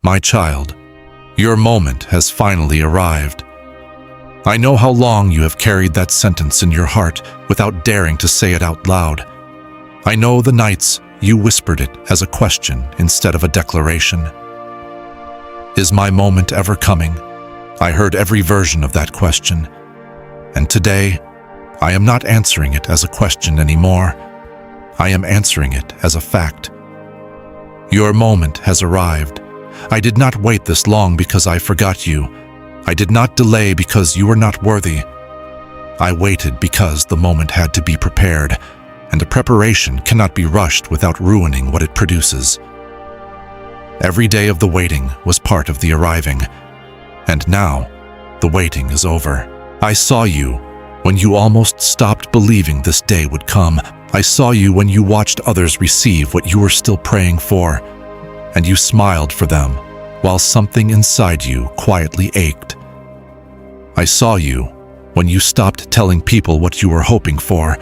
My child, your moment has finally arrived. I know how long you have carried that sentence in your heart without daring to say it out loud. I know the nights you whispered it as a question instead of a declaration. Is my moment ever coming? I heard every version of that question. And today, I am not answering it as a question anymore. I am answering it as a fact. Your moment has arrived. I did not wait this long because I forgot you. I did not delay because you were not worthy. I waited because the moment had to be prepared, and a preparation cannot be rushed without ruining what it produces. Every day of the waiting was part of the arriving, and now the waiting is over. I saw you when you almost stopped believing this day would come. I saw you when you watched others receive what you were still praying for, and you smiled for them while something inside you quietly ached. I saw you when you stopped telling people what you were hoping for,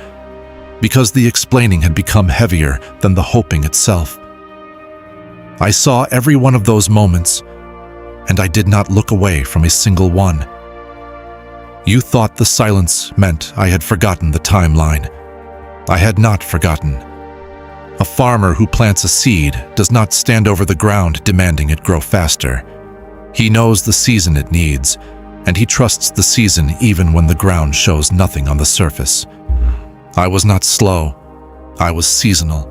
because the explaining had become heavier than the hoping itself. I saw every one of those moments, and I did not look away from a single one. You thought the silence meant I had forgotten the timeline. I had not forgotten. A farmer who plants a seed does not stand over the ground demanding it grow faster. He knows the season it needs, and he trusts the season even when the ground shows nothing on the surface. I was not slow. I was seasonal,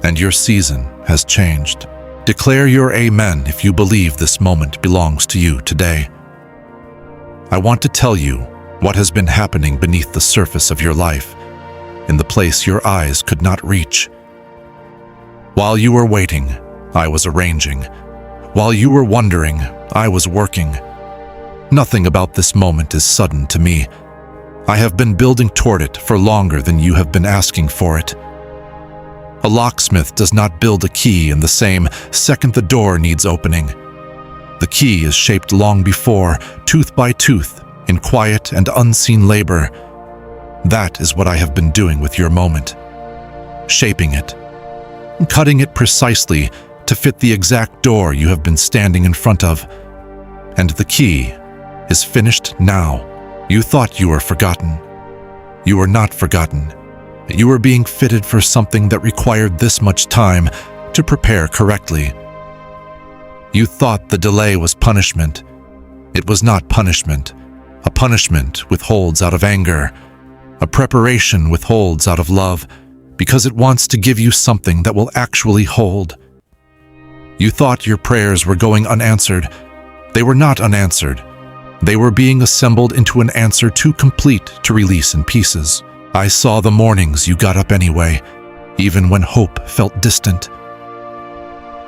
and your season has changed. Declare your amen if you believe this moment belongs to you today. I want to tell you what has been happening beneath the surface of your life, in the place your eyes could not reach. While you were waiting, I was arranging. While you were wondering, I was working. Nothing about this moment is sudden to me. I have been building toward it for longer than you have been asking for it. A locksmith does not build a key in the same second the door needs opening. The key is shaped long before, tooth by tooth, in quiet and unseen labor. That is what I have been doing with your moment. Shaping it. Cutting it precisely to fit the exact door you have been standing in front of. And the key is finished now. You thought you were forgotten. You were not forgotten. You were being fitted for something that required this much time to prepare correctly. You thought the delay was punishment. It was not punishment. A punishment withholds out of anger. A preparation withholds out of love, because it wants to give you something that will actually hold. You thought your prayers were going unanswered. They were not unanswered. They were being assembled into an answer too complete to release in pieces. I saw the mornings you got up anyway, even when hope felt distant.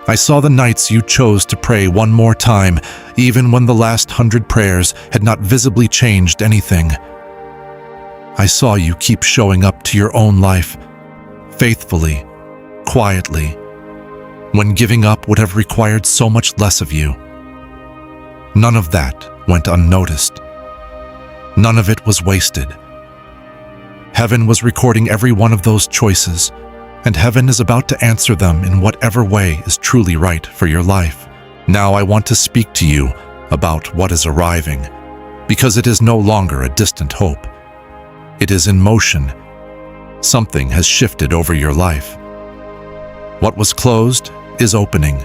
I saw the nights you chose to pray one more time, even when the last 100 prayers had not visibly changed anything. I saw you keep showing up to your own life, faithfully, quietly, when giving up would have required so much less of you. None of that went unnoticed. None of it was wasted. Heaven was recording every one of those choices, and heaven is about to answer them in whatever way is truly right for your life. Now I want to speak to you about what is arriving, because it is no longer a distant hope. It is in motion. Something has shifted over your life. What was closed is opening.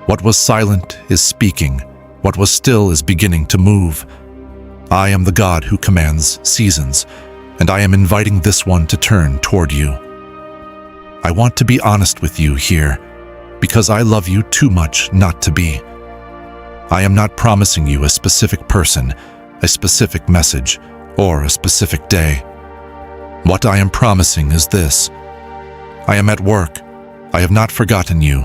What was silent is speaking. What was still is beginning to move. I am the God who commands seasons, and I am inviting this one to turn toward you. I want to be honest with you here, because I love you too much not to be. I am not promising you a specific person, a specific message, or a specific day. What I am promising is this. I am at work. I have not forgotten you,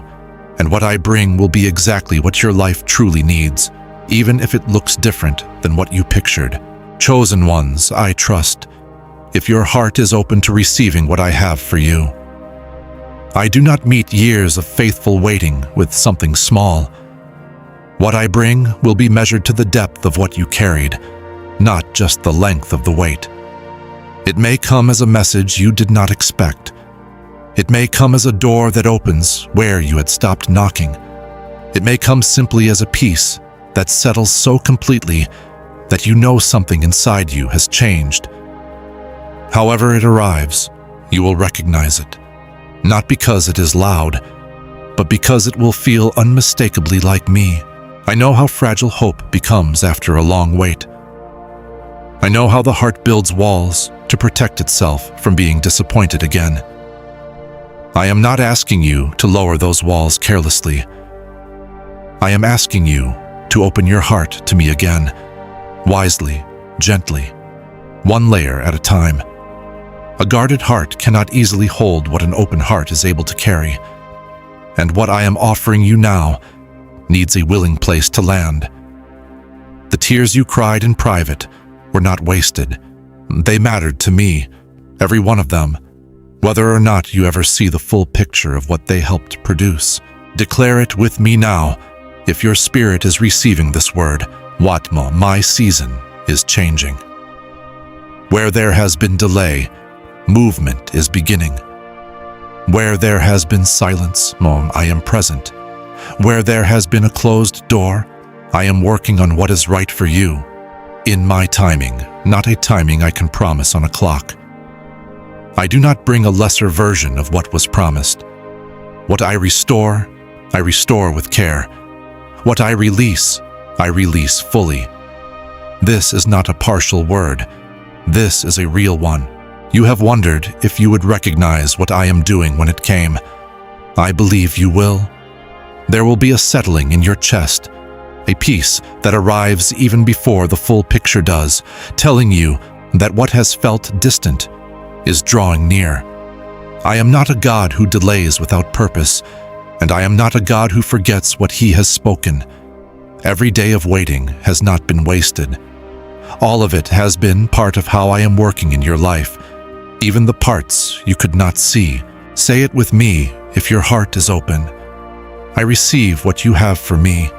and what I bring will be exactly what your life truly needs, even if it looks different than what you pictured. Chosen ones, I trust, if your heart is open to receiving what I have for you. I do not meet years of faithful waiting with something small. What I bring will be measured to the depth of what you carried, not just the length of the wait. It may come as a message you did not expect. It may come as a door that opens where you had stopped knocking. It may come simply as a peace that settles so completely that you know something inside you has changed. However it arrives, you will recognize it, not because it is loud, but because it will feel unmistakably like me. I know how fragile hope becomes after a long wait. I know how the heart builds walls to protect itself from being disappointed again. I am not asking you to lower those walls carelessly. I am asking you to open your heart to me again, wisely, gently, one layer at a time. A guarded heart cannot easily hold what an open heart is able to carry. And what I am offering you now needs a willing place to land. The tears you cried in private were not wasted. They mattered to me, every one of them, whether or not you ever see the full picture of what they helped produce. Declare it with me now, if your spirit is receiving this word. Watmo, my season is changing. Where there has been delay, movement is beginning. Where there has been silence, I am present. Where there has been a closed door, I am working on what is right for you. In my timing, not a timing I can promise on a clock. I do not bring a lesser version of what was promised. What I restore with care. What I release fully. This is not a partial word. This is a real one. You have wondered if you would recognize what I am doing when it came. I believe you will. There will be a settling in your chest, a peace that arrives even before the full picture does, telling you that what has felt distant is drawing near. I am not a God who delays without purpose, and I am not a God who forgets what He has spoken. Every day of waiting has not been wasted. All of it has been part of how I am working in your life, even the parts you could not see. Say it with me if your heart is open. I receive what you have for me.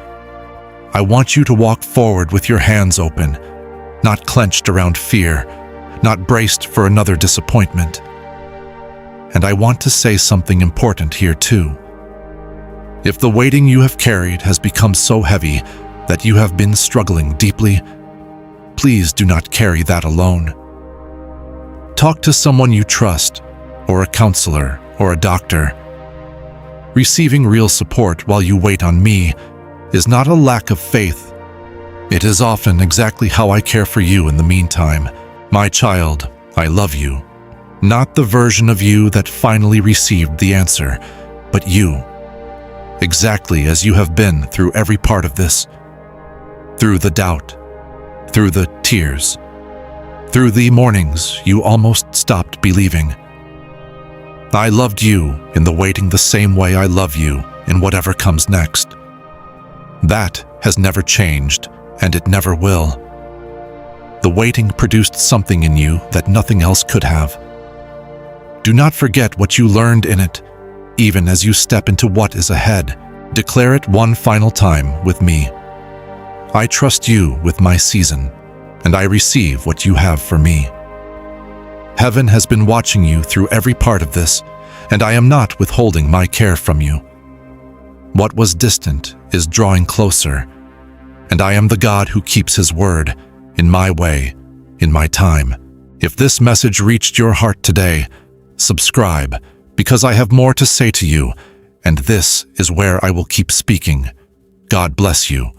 I want you to walk forward with your hands open, not clenched around fear, not braced for another disappointment. And I want to say something important here too. If the waiting you have carried has become so heavy that you have been struggling deeply, please do not carry that alone. Talk to someone you trust, or a counselor, or a doctor. Receiving real support while you wait on me is not a lack of faith. It is often exactly how I care for you in the meantime. My child, I love you. Not the version of you that finally received the answer, but you. Exactly as you have been through every part of this. Through the doubt, through the tears, through the mornings you almost stopped believing. I loved you in the waiting the same way I love you in whatever comes next. That has never changed, and it never will. The waiting produced something in you that nothing else could have. Do not forget what you learned in it, even as you step into what is ahead. Declare it one final time with me. I trust you with my season, and I receive what you have for me. Heaven has been watching you through every part of this, and I am not withholding my care from you. What was distant is drawing closer, and I am the God who keeps His word, in my way, in my time. If this message reached your heart today, subscribe, because I have more to say to you, and this is where I will keep speaking. God bless you.